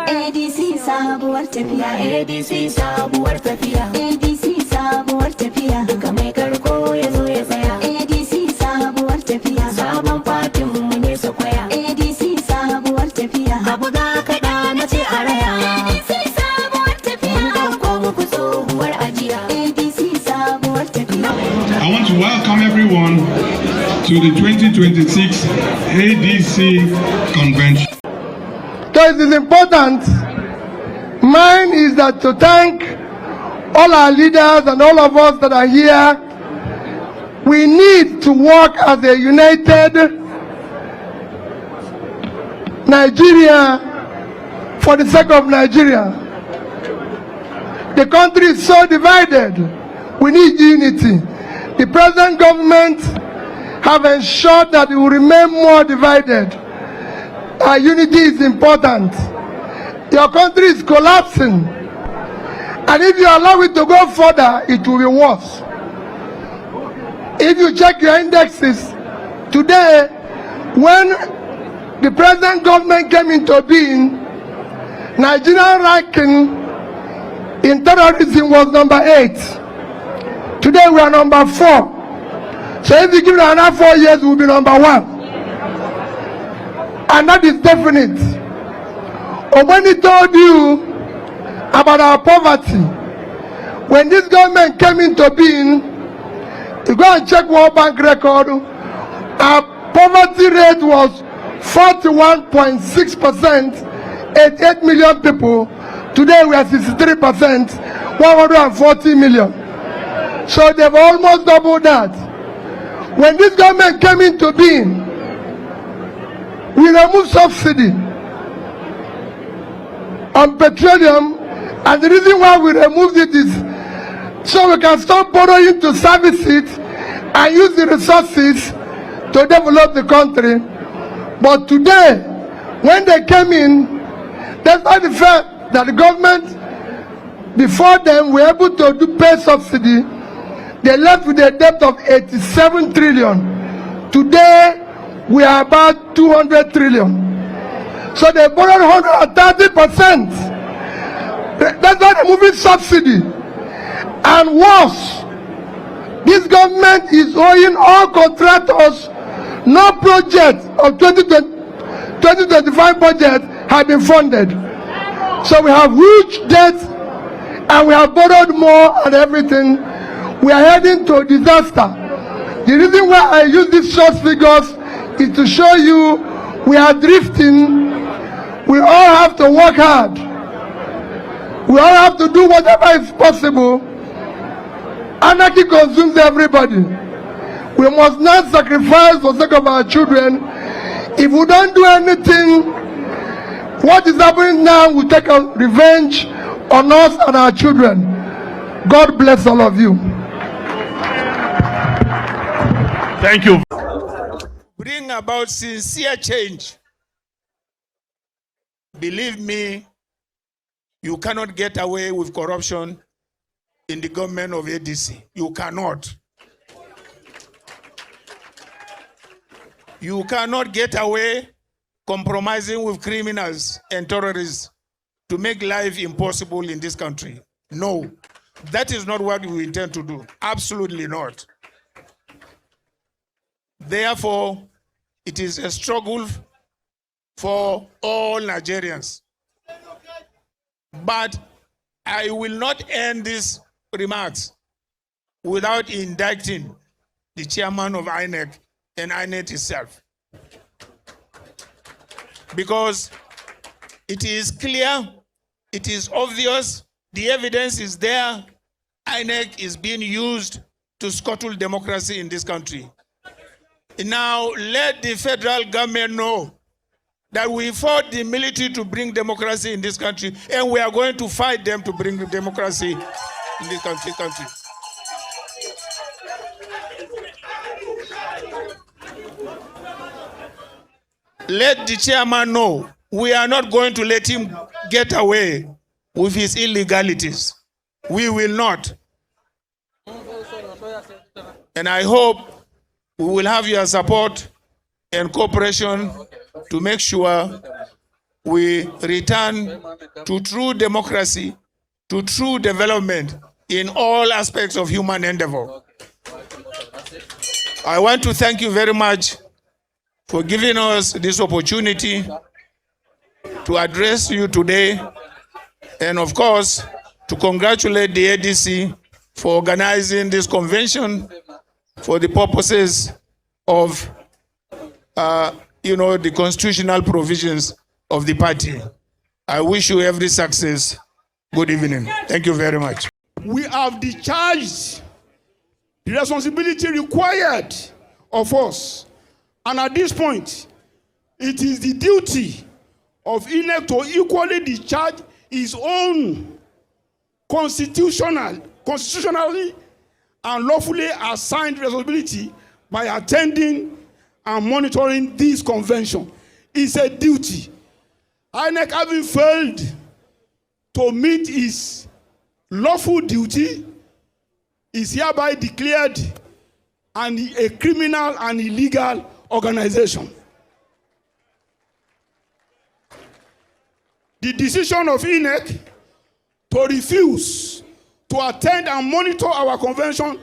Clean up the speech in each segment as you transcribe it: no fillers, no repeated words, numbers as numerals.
ADC sabuwar tafiya, ADC sabuwar tafiya, ADC sabuwar tafiya, duka mai karko ya zo ya tsaya. ADC sabuwar tafiya, sabon fatin mu ne su kwaya. ADC sabuwar tafiya, abu da kaɗa na ce a raya. ADC sabuwar tafiya, mun ɗauko muku tsohuwar ajiya. ADC sabuwar tafiya. I want to welcome everyone to the 2026 ADC convention. So it is important. Mine is that to thank all our leaders and all of us that are here. We need to work as a united Nigeria for the sake of Nigeria. The country is so divided. We need unity. The present government have ensured that it will remain more divided. Our unity is important. Your country is collapsing. And if you allow it to go further, it will be worse. If you check your indexes, today, when the present government came into being, Nigerian ranking in terrorism was number 8. Today we are number 4. So if you give it another 4 years, we'll be number 1. And that is definite. Obani told you about our poverty. When this government came into being, you go and check World Bank record, our poverty rate was 41.6%, 88 million people. Today we are 63%, 140 million. So they've almost doubled that. When this government came into being, we removed subsidy on petroleum, and the reason why we removed it is so we can stop borrowing to service it and use the resources to develop the country. But today, when they came in, despite the fact that the government before them were able to pay subsidy, they left with a debt of 87 trillion. Today, we are about 200 trillion. So they borrowed 130%. That's why they're moving subsidy. And worse, this government is owing all contractors. No project of 2025 budget have been funded. So we have huge debt and we have borrowed more and everything. We are heading to a disaster. The reason why I use these short figures is to show you we are drifting. We all have to work hard. We all have to do whatever is possible. Anarchy consumes everybody. We must not sacrifice for the sake of our children. If we don't do anything, what is happening now will take a revenge on us and our children. God bless all of you. Thank you. Bring about sincere change. Believe me, you cannot get away with corruption in the government of ADC. You cannot. You cannot get away compromising with criminals and terrorists to make life impossible in this country. No, that is not what we intend to do. Absolutely not. Therefore, it is a struggle for all Nigerians. But I will not end these remarks without indicting the chairman of INEC and INEC itself. Because it is clear, it is obvious, the evidence is there, INEC is being used to scuttle democracy in this country. Now, let the federal government know that we fought the military to bring democracy in this country, and we are going to fight them to bring democracy in this country. Let the chairman know we are not going to let him get away with his illegalities. We will not. And I hope we will have your support and cooperation to make sure we return to true democracy, to true development in all aspects of human endeavor. I want to thank you very much for giving us this opportunity to address you today, and of course, to congratulate the ADC for organizing this convention for the purposes of, the constitutional provisions of the party. I wish you every success. Good evening. Thank you very much. We have discharged the responsibility required of us. And at this point, it is the duty of INEC to equally discharge its own constitutionally and lawfully assigned responsibility by attending and monitoring this convention. It's a duty. INEC, having failed to meet its lawful duty, is hereby declared a criminal and illegal organization. The decision of INEC to refuse to attend and monitor our convention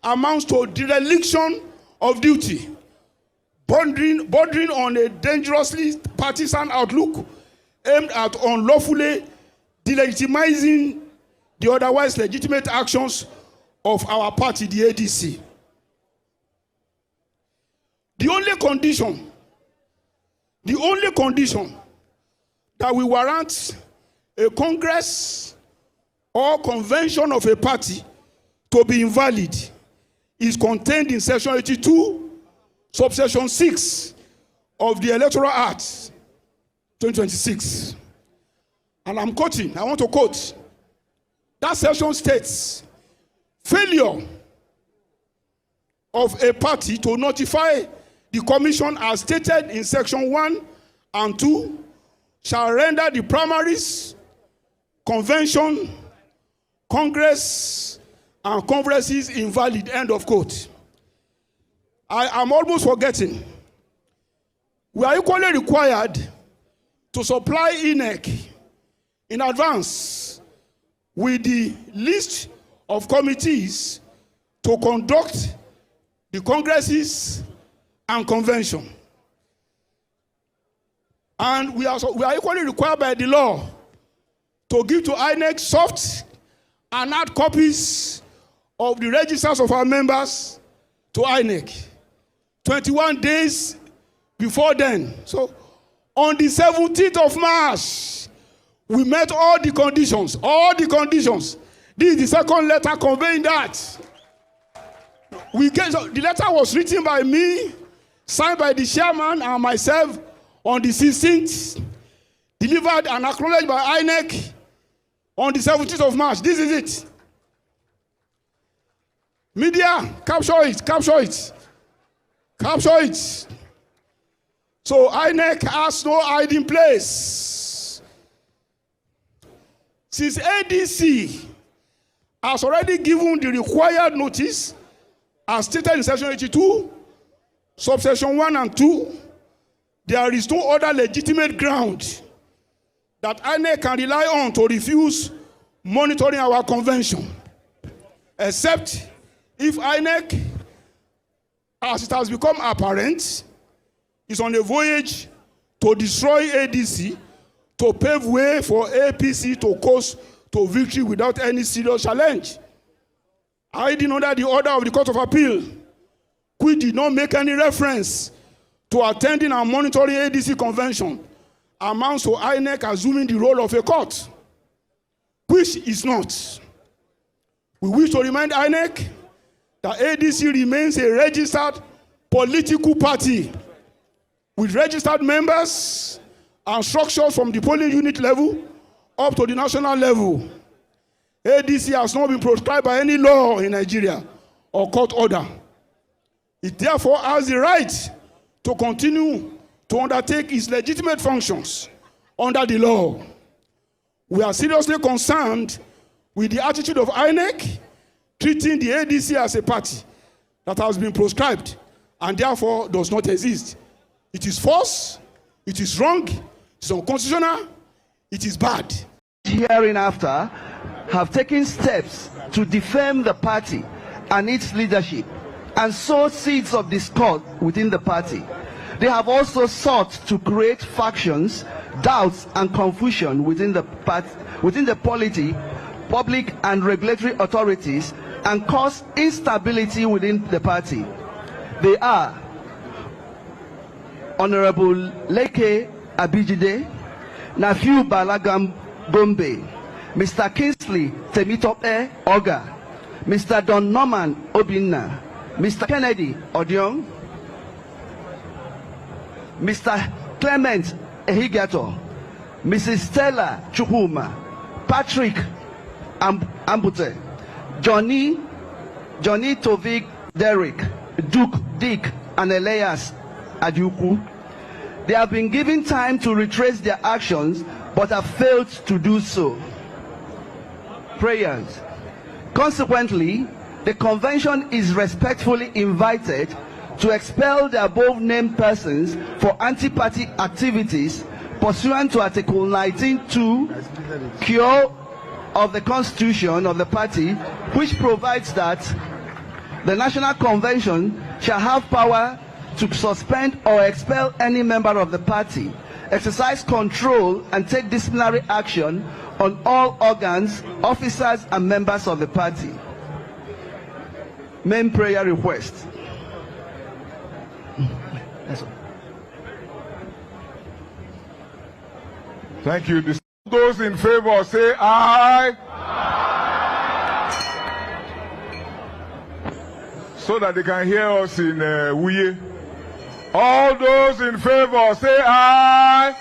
amounts to dereliction of duty, bordering on a dangerously partisan outlook aimed at unlawfully delegitimizing the otherwise legitimate actions of our party, the ADC. The only condition that will warrant a congress or convention of a party to be invalid is contained in section 82, subsection 6 of the Electoral Act 2026. And I'm quoting, I want to quote. That section states, failure of a party to notify the commission as stated in section 1 and 2 shall render the primaries, convention, congress, and conferences invalid, end of quote. I am almost forgetting. We are equally required to supply INEC in advance with the list of committees to conduct the congresses and convention. And we are equally required by the law to give to INEC soft and hard copies of the registers of our members to INEC 21 days before then. So on the 17th of March, we met all the conditions, This is the second letter conveying that. The letter was written by me, signed by the chairman and myself on the 16th, delivered and acknowledged by INEC on the 17th of March. This is it. Media, capture it. So INEC has no hiding place. Since ADC has already given the required notice, as stated in section 82, subsection 1 and 2, there is no other legitimate ground that INEC can rely on to refuse monitoring our convention, except if INEC, as it has become apparent, is on a voyage to destroy ADC, to pave way for APC to coast to victory without any serious challenge. Hiding under the order of the Court of Appeal, which did not make any reference to attending and monitoring ADC convention, amounts to INEC assuming the role of a court, which is not. We wish to remind INEC that ADC remains a registered political party with registered members and structures from the polling unit level up to the national level. ADC has not been proscribed by any law in Nigeria or court order. It therefore has the right to continue to undertake its legitimate functions under the law. We are seriously concerned with the attitude of INEC treating the ADC as a party that has been proscribed and therefore does not exist. It is false, it is wrong, It's unconstitutional. It is bad. Hereinafter have taken steps to defame the party and its leadership and sow seeds of discord within the party. They have also sought to create factions, doubts, and confusion within the party, within the polity, public and regulatory authorities, and cause instability within the party. They are Honorable Leke Abijide, Nafiu Balagam Gombe, Mr. Kingsley Temitope Oga, Mr. Don Norman Obinna, Mr. Kennedy Odion, Mr. Clement Ehigato, Mrs. Stella Chukwuma, Patrick Ambute, Johnny Tovik Derrick, Duke Dick, and Elias Atiku. They have been given time to retrace their actions but have failed to do so. Prayers. Consequently, the convention is respectfully invited to expel the above-named persons for anti-party activities pursuant to Article 19(2) Cure of the Constitution of the party, which provides that the National Convention shall have power to suspend or expel any member of the party, exercise control and take disciplinary action on all organs, officers, and members of the party. Main prayer request. Thank you. Those in favor say aye. So that they can hear us in Wike. All those in favor say aye.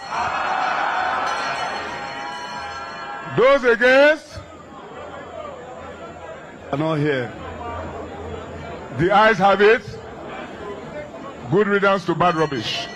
Those against? Are not here. The ayes have it. Good riddance to bad rubbish.